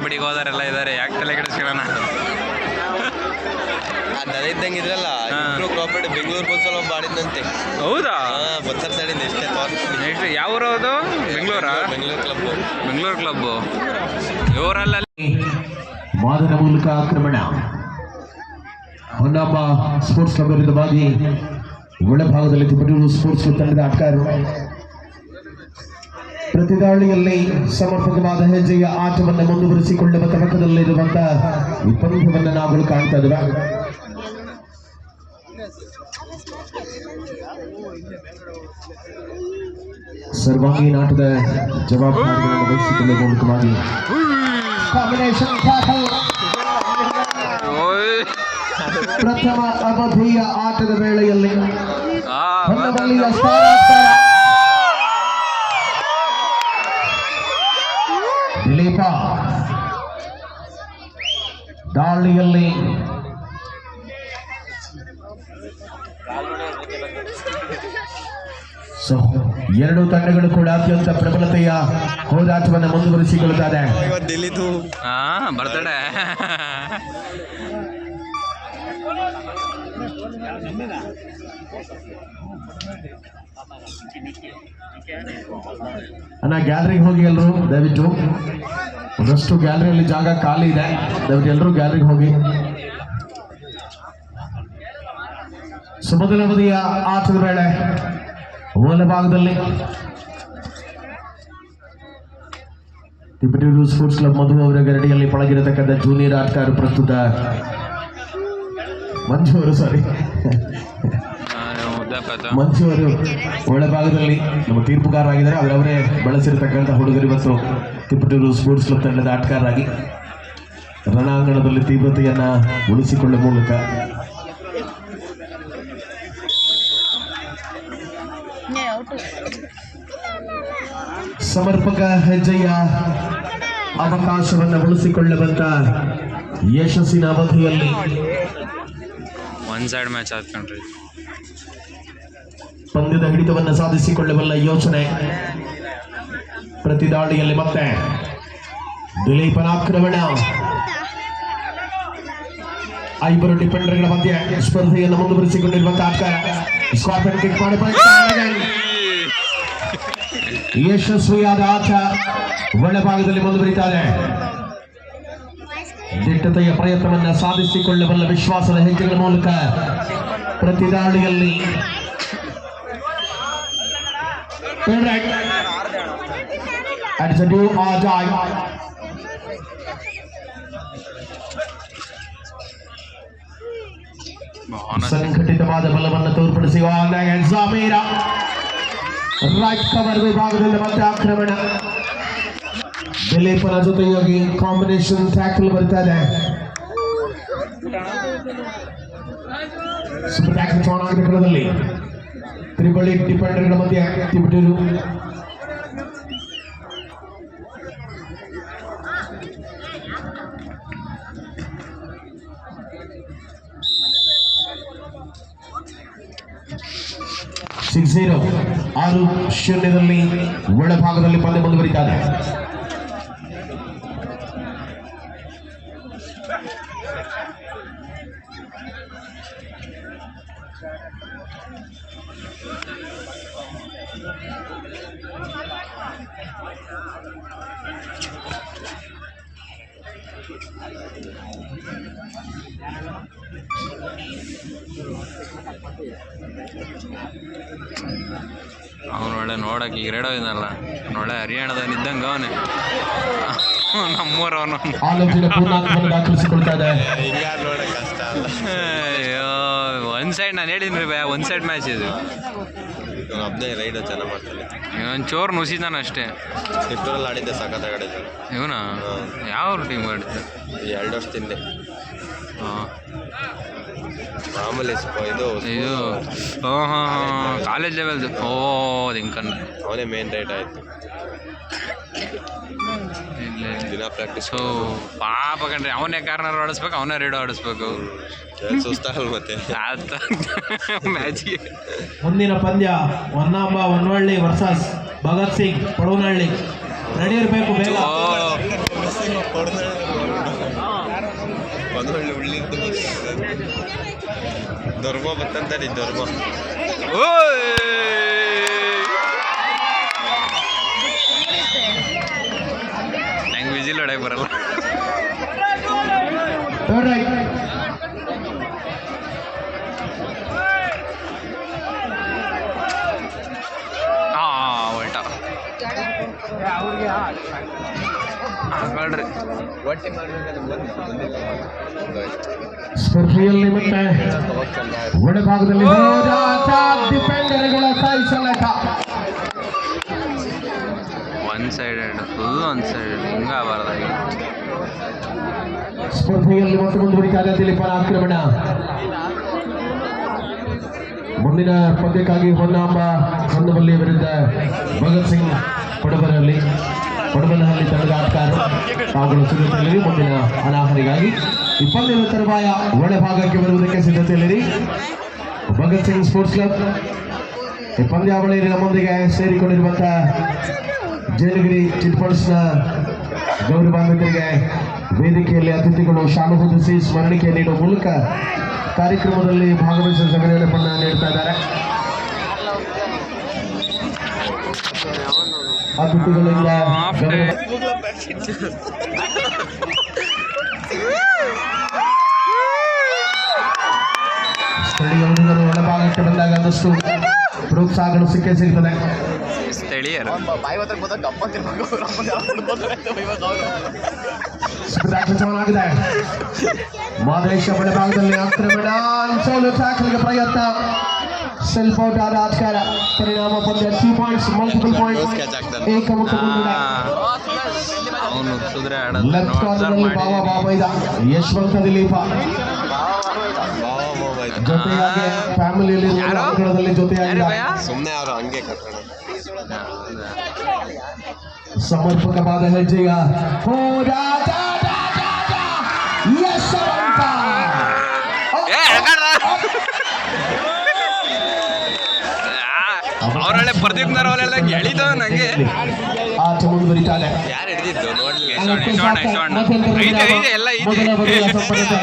ಕಬಡ್ಡಿಗೆ ಹೋದಾರೆಲ್ಲ ಇದ್ದಾರೆ, ಯಾಕೆ ತಲೆ ಕೆಡಿಸ್ಕೊಳ್ಳೋಣ. ದನ ಇದ್ದಂಗೆ ಇದ್ರಲ್ಲ ಕಬಡ್ಡಿ ಬೆಂಗಳೂರು ಬುಲ್ಸಲ್ಲಿ ಒಬ್ಬ ಆಡಿದಂತೆ. ಹೌದಾ? ಬಚ್ಚರ್ ತಡಿಂದ ಎಷ್ಟೇ ನೆಕ್ಸ್ಟ್ ಯಾವ ಊರದು? ಬೆಂಗಳೂರಾ? ಬೆಂಗಳೂರು ಕ್ಲಬ್ಬು ಇವರಲ್ಲ. ಮಾದನ ಮೂಲಕ ಆಕ್ರಮಣ. ಹೊನ್ನಾಂಬ ಸ್ಪೋರ್ಟ್ಸ್ ಕ್ಲಬ್ ವಿರುದ್ಧವಾಗಿ ಒಳಭಾಗದಲ್ಲಿ ತಿಪಟೂರು ಸ್ಪೋರ್ಟ್ಸ್ ಕ್ಲಬ್ ತಂಡದ ಆಟಗಾರರು ಪ್ರತಿದಾಳಿಯಲ್ಲಿ ಸಮರ್ಪಕವಾದ ಹೆಜ್ಜೆಯ ಆಟವನ್ನು ಮುಂದುವರಿಸಿಕೊಳ್ಳುವ ತವಕದಲ್ಲಿರುವಂತಹ ಈ ಪಂದ್ಯವನ್ನು ನಾವುಗಳು ಕಾಣ್ತಾ ಇದ್ದೇವೆ. ಸರ್ವಾಂಗೀಣ ಆಟದ ಜವಾಬ್ದಾರಿಗಳನ್ನು ವಹಿಸಿಕೊಳ್ಳುವ ಮೂಲಕವಾಗಿ ಕಾಂಬಿನೇಷನ್ ಟ್ಯಾಕಲ್. ಪ್ರಥಮ ಅವಧಿಯ ಆಟದ ವೇಳೆಯಲ್ಲಿ ಹೊನ್ನವಳ್ಳಿಯ ದಿಲೀಪ ದಾಳಿಯಲ್ಲಿ ಎರಡು ತಂಡಗಳು ಕೂಡ ಅತ್ಯಂತ ಪ್ರಬಲತೆಯ ಹೋರಾಟವನ್ನು ಮುಂದುವರಿಸಿಕೊಳ್ಳುತ್ತಾರೆ. ಬರ್ತಡೆ ಅಣ್ಣ ಗ್ಯಾಲರಿಗೆ ಹೋಗಿ ಎಲ್ಲರೂ ದಯವಿಟ್ಟು. ಒಂದಷ್ಟು ಗ್ಯಾಲರಿಯಲ್ಲಿ ಜಾಗ ಖಾಲಿ ಇದೆ, ದಯವಿಟ್ಟು ಎಲ್ಲರೂ ಗ್ಯಾಲರಿಗೆ ಹೋಗಿ. ಮೊದಲ ಅವಧಿಯ ಆಟದ ವೇಳೆ ಮೂಲ ಭಾಗದಲ್ಲಿ ತಿಪಟೂರು ಸ್ಪೋರ್ಟ್ಸ್ ಕ್ಲಬ್ ಮಧು ಅವರ ಗರಡಿಯಲ್ಲಿ ಪಳಗಿರತಕ್ಕಂಥ ಜೂನಿಯರ್ ಆಟಗಾರರು ಪ್ರಸ್ತುತ ಮಂಜು ಅವರು ಒಳಭಾಗದಲ್ಲಿ ನಮ್ಮ ತೀರ್ಪುಗಾರರಾಗಿದ್ದಾರೆ. ಅವರವರೇ ಬಳಸಿರತಕ್ಕಂಥ ಹುಡುಗರು ಇವತ್ತು ತಿಪಟೂರು ಸ್ಪೋರ್ಟ್ಸ್ ಕ್ಲಬ್ ತಂಡದ ಆಟಗಾರರಾಗಿ ರಣಾಂಗಣದಲ್ಲಿ ತೀವ್ರತೆಯನ್ನ ಉಳಿಸಿಕೊಳ್ಳುವ ಮೂಲಕ ಸಮರ್ಪಕ ಹೆಜ್ಜೆಯ ಅವಕಾಶವನ್ನು ಉಳಿಸಿಕೊಳ್ಳುವಂತ ಯಶಸ್ಸಿನ ಅವಧಿಯಲ್ಲಿ ಒನ್ ಸೈಡ್ ಮ್ಯಾಚ್ ಆದ್ಕೊಂಡ್ರಿ ಪಂದ್ಯದ ಹಿಡಿತವನ್ನು ಸಾಧಿಸಿಕೊಳ್ಳಬಲ್ಲ ಯೋಚನೆ. ಪ್ರತಿದಾಳಿಯಲ್ಲಿ ಮತ್ತೆ ದಿಲೀಪನ ಆಕ್ರಮಣ. ಐಬರು ಡಿಫೆಂಡರ್ಗಳ ಮಧ್ಯೆ ಸ್ಪರ್ಧೆಯನ್ನು ಮುಂದುವರಿಸಿಕೊಂಡಿರುವಂತಹ ಆಟಗಾರ ಸ್ಕಾರ್ಪಿಯನ್ ಕಿಕ್ ಮಾಡಿ ಯಶಸ್ವಿಯಾದ ಆಟ ಒಳಭಾಗದಲ್ಲಿ ಮುಂದುವರಿತಾರೆ. ದಿಟ್ಟತೆಯ ಪ್ರಯತ್ನವನ್ನು ಸಾಧಿಸಿಕೊಳ್ಳಬಲ್ಲ ವಿಶ್ವಾಸದ ಹೆಜ್ಜೆಗಳ ಮೂಲಕ ಪ್ರತಿದಾಳಿಯಲ್ಲಿ ಸಂಘಟಿತವಾದ ಬಲವನ್ನು ತೋರ್ಪಡಿಸಿ ರೈಟ್ ಕವರ್ ವಿಭಾಗದಲ್ಲಿ ಮತ್ತೆ ಆಕ್ರಮಣ. ದಿಲೀಪನ ಜೊತೆಯಾಗಿ ಕಾಂಬಿನೇಷನ್ ಟ್ಯಾಕಲ್ ಬರ್ತಾ ಇದೆ. ಸೂಪರ್ ಟ್ಯಾಕಲ್ ಚೆನ್ನಾಗಿರದಲ್ಲಿ ತ್ರಿಬಳಿ ಡಿಫೆಂಡರ್ಗಳ ಮಧ್ಯೆ ತಿಪಟೂರು ಆರು ಶೂನ್ಯದಲ್ಲಿ ಒಳಭಾಗದಲ್ಲಿ ಪಂದ್ಯ ಮುಂದುವರಿತಾರೆ. ಅವನು ಒಳ್ಳೆ ನೋಡಕ್ಕೆ ಈಗ ರೇಡೋ ಇದಲ್ಲ, ಒಳ್ಳೆ ಹರಿಯಾಣದ ನಿದ್ದಂಗ ಅವನೇ ನಮ್ಮೂರವನು. ಅಯ್ಯೋ ಒನ್ ಸೈಡ್ ನಾನು ಹೇಳಿದ್ರಿ ಒನ್ ಸೈಡ್ ಮ್ಯಾಚ್ ಇದು. ರೈಡ್ ಚೆನ್ನಾಗಿ ಮಾಡ್ತಾನೆ. ಇವನ್ ಚೋರ್ ನುಸಿದಾನ ಅಷ್ಟೇ. ಟಿಪ್ಪೂರಲ್ಲಿ ಆಡಿದ್ದೆ, ಸಖತ್ತಾಗಿದ್ದೆ. ಇವನ ಯಾವ ಟೀಮ್ ಆಡಿದ್ದೆ? 2 ವರ್ಷದಿಂದ. ಹಾಂ ಮಾಮೂಲಿ ಇದು ಹಾಂ ಕಾಲೇಜ್ ಲೆವೆಲ್ದು. ಓ ಅದು ಹಿಂಗೆ ಅವನೇ ಮೇನ್ ರೈಟ್ ಆಯಿತು. ದಿನ ಪ್ರಾಕ್ಟೀಸ್. ಪಾಪ ಕಣ್ರಿ, ಅವನೇ ಕಾರ್ನರ್ ಆಡಿಸ್ಬೇಕು, ಅವನೇ ರೇಡೋ ಆಡಿಸ್ಬೇಕು. ಸುಸ್ತಾಗಲ್ಲ ಮತ್ತೆ ಮ್ಯಾಚಿಗೆ. ಮುಂದಿನ ಪಂದ್ಯ ಹೊನ್ನಾಂಬ ಹೊನ್ನವಳ್ಳಿ ವರ್ಸಸ್ ಭಗತ್ ಸಿಂಗ್ ಪಡವನಹಳ್ಳಿ. ನಡೆಯಿರಬೇಕು ಬೇಗ. ಒಂದೊಳ್ಳೆ ಉಳ್ಳಿದ್ದು ದೊರ್ಬ ಬತ್ತಂತಾರೆ ದೊರ್ಬ ನಂಗೆ ವಿಜಿಲ್ ಹೊಡೆಯಕ್ಕೆ ಬರಲ್ಲ. ಹೊಲ್ಟ ಹಾಗಾಡ್ರಿ ಒಟ್ಟಿ ಸ್ಪರ್ಧೆಯಲ್ಲಿ ಮತ್ತೆ ಒಳಭಾಗದಲ್ಲಿ ಡಿಫೆಂಡರ್ಗಳ ಕೈಸಲಟ one sided full one sided ಹಿಂಗ ಆಗಬಾರ್ದಾಗಿ. ಸ್ಪರ್ಧೆಯಲ್ಲಿ ಮತ್ತೆ ಮುಂದುವರಿಕಾದ ದಿಲೀಪನ ಆಕ್ರಮಣ. ಮುಂದಿನ ಪಂದ್ಯಕ್ಕಾಗಿ ಹೊನ್ನಾಂಬ ಹೊನ್ನವಲ್ಲಿ ವಿರುದ್ಧ ಭಗತ್ ಸಿಂಗ್ ಪಡಬಲಹಳ್ಳಿ ತಂಡದ ಆಟಗಾರರು ತಾವುಗಳು ಸಿದ್ಧತೆಯಲ್ಲಿರಿ. ಮುಂದಿನ ಅನಾಹರಿಗಾಗಿ ಈ ಪಂದ್ಯದ ತರುವಾಯ ಒಳಭಾಗಕ್ಕೆ ಬರುವುದಕ್ಕೆ ಸಿದ್ಧತೆಯಲ್ಲಿರಿ. ಭಗತ್ ಸಿಂಗ್ ಸ್ಪೋರ್ಟ್ಸ್ ಕ್ಲಬ್ ಈ ಪಂದ್ಯಾವಳಿಯಲ್ಲಿ ನಮ್ಮೊಂದಿಗೆ ಸೇರಿಕೊಂಡಿರುವಂತಹ ಜೇಲಗಿರಿ ಚಿಟ್ಫಂಡ್ಸ್ನ ಗೌರವಾನ್ವಿತರಿಗೆ ವೇದಿಕೆಯಲ್ಲಿ ಅತಿಥಿಗಳು ಶಾಲು ಹೊದಿಸಿ ಸ್ಮರಣಿಕೆ ನೀಡುವ ಮೂಲಕ ಕಾರ್ಯಕ್ರಮದಲ್ಲಿ ಭಾಗವಹಿಸುವ ಸಂಘಟನೆಯನ್ನು ನೀಡ್ತಾ ಇದ್ದಾರೆ. ಅತಿಥಿಗಳಿಂದ ಸ್ಥಳೀಯ ಹುಡುಗರು ಒಳಭಾಗಕ್ಕೆ ಬಂದಾಗ ಒಂದಷ್ಟು ಪ್ರೋತ್ಸಾಹಗಳು ಸಿಕ್ಕೇ ಸಿಗ್ತದೆ. ಸ್ಥಳೀಯರು ಆಗಿದೆ. ಮಾದೇಶ ಬಡಭಾಗದಲ್ಲಿ ಆಕ್ರಮಣ, ಸೋಲು ಟ್ಯಾಕಲ್ಗೆ ಪ್ರಯತ್ನ, ಸೆಲ್ಫ್ ಔಟ್ ಆದ ಆಟಗಾರ. ಪರಿಣಾಮ ಪಂದ್ಯ 3 ಪಾಯಿಂಟ್ಸ್, ಮಲ್ಟಿಪಲ್ ಪಾಯಿಂಟ್, ಏಕಮುಖ ಮುನ್ನಡೆ. ಅವನು ಕುದುರೆ ಲೆಫ್ಟ್ ಕಾರ್ನರ್ನಲ್ಲಿ ಬಾಬಾ ಯಶವಂತ ದಿಲೀಪ ಜೊತೆಯಾಗಿ ಫ್ಯಾಮಿಲಿಯಲ್ಲಿ ಅಂಕಣದಲ್ಲಿ ಜೊತೆಯಾಗಿ ಸುಮ್ಮನೆ ಅವರು ಹಂಗೆ ಕರ್ಕೊಂಡು ಸಮರ್ಪಕವಾದ ಹೆಜ್ಜೆಯ ಹೋರಾಟ ಯಶವಂತ. ಅವರೊಳ್ಳೆ ಪ್ರದೀಪ್ ನರವಲ್ಲೆಲ್ಲ ಎಳಿದ ನಂಗೆ ಆಟ ಮುಂದುವರಿತಾರೆ. ಯಾರು ಹಿಡಿದಿದ್ದು ನೋಡ್ಲಿ ಎಲ್ಲ ಮೊದಲ ಬಗೆಯ ಸಂಪನ್ನತೆ